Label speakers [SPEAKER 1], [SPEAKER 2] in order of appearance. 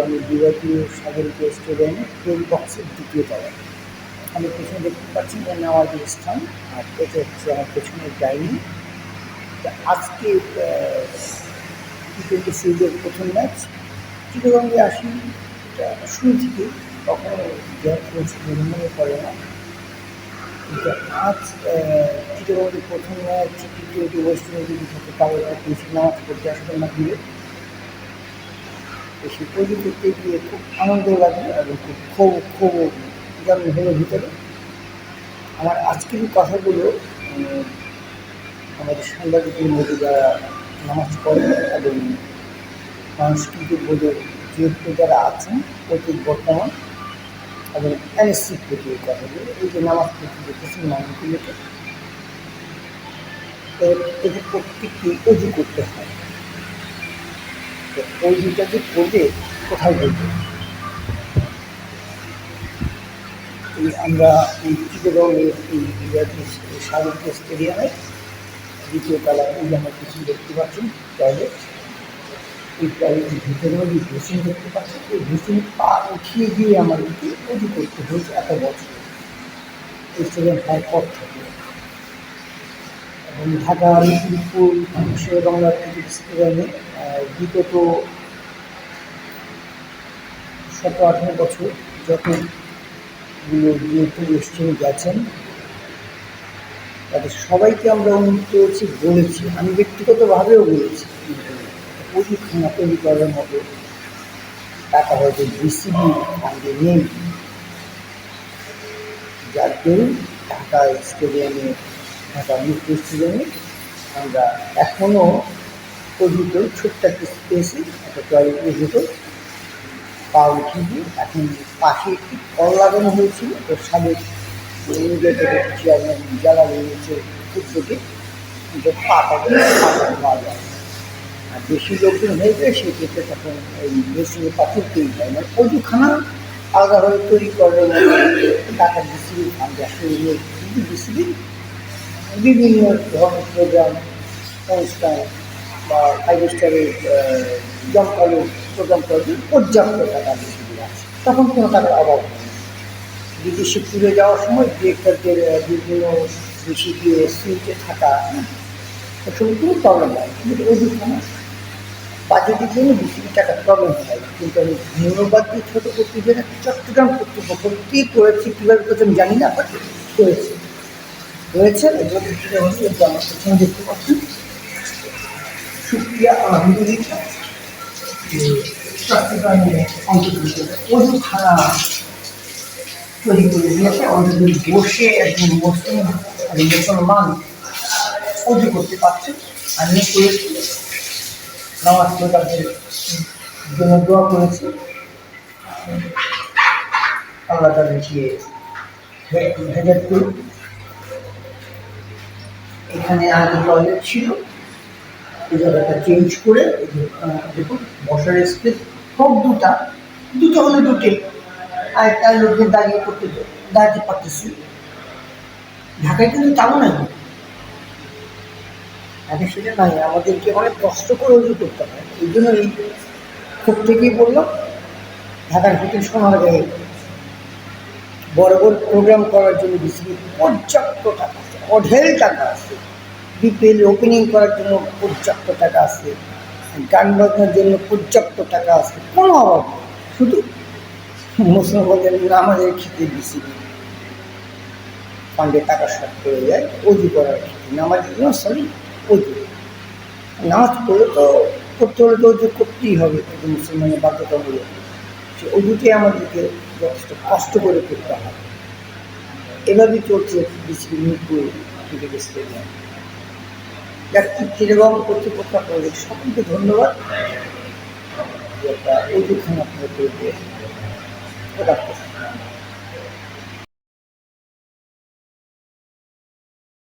[SPEAKER 1] চিটাগাং বিভাগীয় সাগরিক স্টেডিয়ামে গোল বক্সের দ্বিতীয় তলায়। আমি পেছনে দেখতে পাচ্ছি যে নেওয়াজের স্থান, আর এটা হচ্ছে আমার পেছনের ডাইনি। আজকে টি-20 সিরিজের প্রথম ম্যাচ। চিটাগাংয়ে আসি শুরু থেকে কখনো জয় করেছি মনে পড়ে না, কিন্তু আজ চিটাগাংয়ের প্রথম ম্যাচ টি-20 ওয়েস্ট ইন্ডিজ থাকে, তাও বেশি নামাজ পড়তে আসবে না দিয়ে সেই তৈরি করতে গিয়ে খুব আনন্দ লাগে এবং খুব জন্ম হলো ভিতরে। আমার আজকের কথাগুলো আমাদের সাংবাদিকের মধ্যে যারা নামাজ পড়ে এবং সাংস্কৃতিক বোর্ডের যেহেতু যারা আছেন অতীত বর্তমান এবং এনএসসির প্রতি এই কথাগুলো, এই যে নামাজ পড়তে দেখেছি মানুষগুলোকে, এদের প্রত্যেককে অজু করতে হয়। তো অজুটা যে করবে কোথায় বলবে? আমরা এই চিটাগাংয়ের এই সাগরিক স্টেডিয়ামে দ্বিতীয় তলায় এই যে আমার কিছু দেখতে পাচ্ছেন টয়লেট, এই টয়লেটের ভিতরেও যে ড্রেসিং দেখতে পাচ্ছেন, এই ড্রেসিং পা উঠিয়ে গিয়ে আমাদেরকে অজু করতে হয়েছে এত বছর এই স্টেডিয়াম হওয়ার পর থেকে। এবং ঢাকার মিরপুর শেরেবাংলা ক্রিকেট স্টেডিয়ামে বিগত 17-18 বছর যতগুলো যেহেতু এসছেন গেছেন, তাদের সবাইকে আমরা অনুরোধ করেছি, বলেছি, আমি ব্যক্তিগতভাবেও বলেছি, অজুখানা তৈরি করার মতো টাকা হয়তো বিসিবি ফান্ডে নেই, যার দরুন ঢাকা স্টেডিয়ামে, ঢাকা মিরপুর স্টেডিয়ামে আমরা এখনও পর্যন্ত ছোট্ট একটা স্পেসে একটা টয়লেটের ভেতর পা উঠিয়ে দিয়ে এখন পাশে একটি কল লাগানো হয়েছিল, ওর সাবেক চেয়ারম্যান জ্বালা রয়েছে থেকে পাটা পাওয়া যায়। আর বেশি লোকজন হয়ে যায় সেক্ষেত্রে তখন এই মেশিনে পাথরতেই যায়, মানে অজুখানা আলাদাভাবে তৈরি করার মতো ঢাকার বিসিবি ফান্ডে আসলে কিন্তু বিসিবি বিভিন্ন ধরনের প্রোগ্রাম, অনুষ্ঠান বা 5 স্টারের জমকালো প্রোগ্রাম করার জন্য পর্যাপ্ত টাকা বিসিবি আছে, তখন কোনো টাকার অভাব নেই। বিদেশে ফিরে যাওয়ার সময় ডিরেক্টরদের বিভিন্ন বেশি দিয়ে সুইচে থাকা ওসব কোনো প্রবলেম হয়, কিন্তু অজুখানা বাজেটের জন্য বেশি টাকার প্রবলেম হয়। কিন্তু আমি ধন্যবাদ দিয়ে ছোটো করতে যে চট্টগ্রাম কর্তৃপক্ষ কী করেছে, কীভাবে করেছে আমি জানি না, বাট রয়েছে এগুলো আমার পেছনে দেখতে পাচ্ছি। সুক্রিয়া আলহামদুলিল্লাহ চট্টগ্রামে অন্তত অজুখানা তৈরি করে দিয়েছে, অন্তত বসে একজন মুসলমান অজু করতে পারছে। আমি করেছি, নামাজ পড়ে তাদের জন্য দোয়া করেছি, আল্লাহ তাদেরকে হেদায়েত করুন। এখানে আগে টয়লেট ছিল, এই জায়গাটা চেঞ্জ করে দেখুন বসার স্পেস হোক দুটো হলে দুটোই, আর একটা লোকদের দাঁড়াতে পারতেছি। ঢাকায় কিন্তু তাও নাই, আগে সেটা নাই, আমাদেরকে অনেক কষ্ট করে অজু করতে হয়। এই জন্য এই খুব থেকেই বললাম, ঢাকার ভিতরে শোনা যায় বড় বড় প্রোগ্রাম করার জন্য বিসিবি পর্যাপ্ত টাকা আছে, অঢেল টাকা আছে, বিপিএল ওপেনিং করার জন্য পর্যাপ্ত টাকা আছে, গান বাজনার জন্য পর্যাপ্ত টাকা আছে, কোনো অভাব নেই। শুধু মুসলমানদের আমাদের ক্ষেত্রে বিসিবি ফান্ডে টাকা শর্ট করে যায় অজু করার ক্ষেত্রে, নামাজের জন্য অজু। নামাজ পড়লে তো করতে হলে তো অজু করতেই হবে, মুসলমানের বাধ্যতামূলক। সে অজুকে আমাদেরকে যথেষ্ট কষ্ট করে করতে হয়। এভাবেই চলছে BCB Mirpur cricket stadium. Chittagong কর্তৃপক্ষ আপনাদের সকলকে ধন্যবাদ, একটা অজুখানা আপনারা করে দিয়ে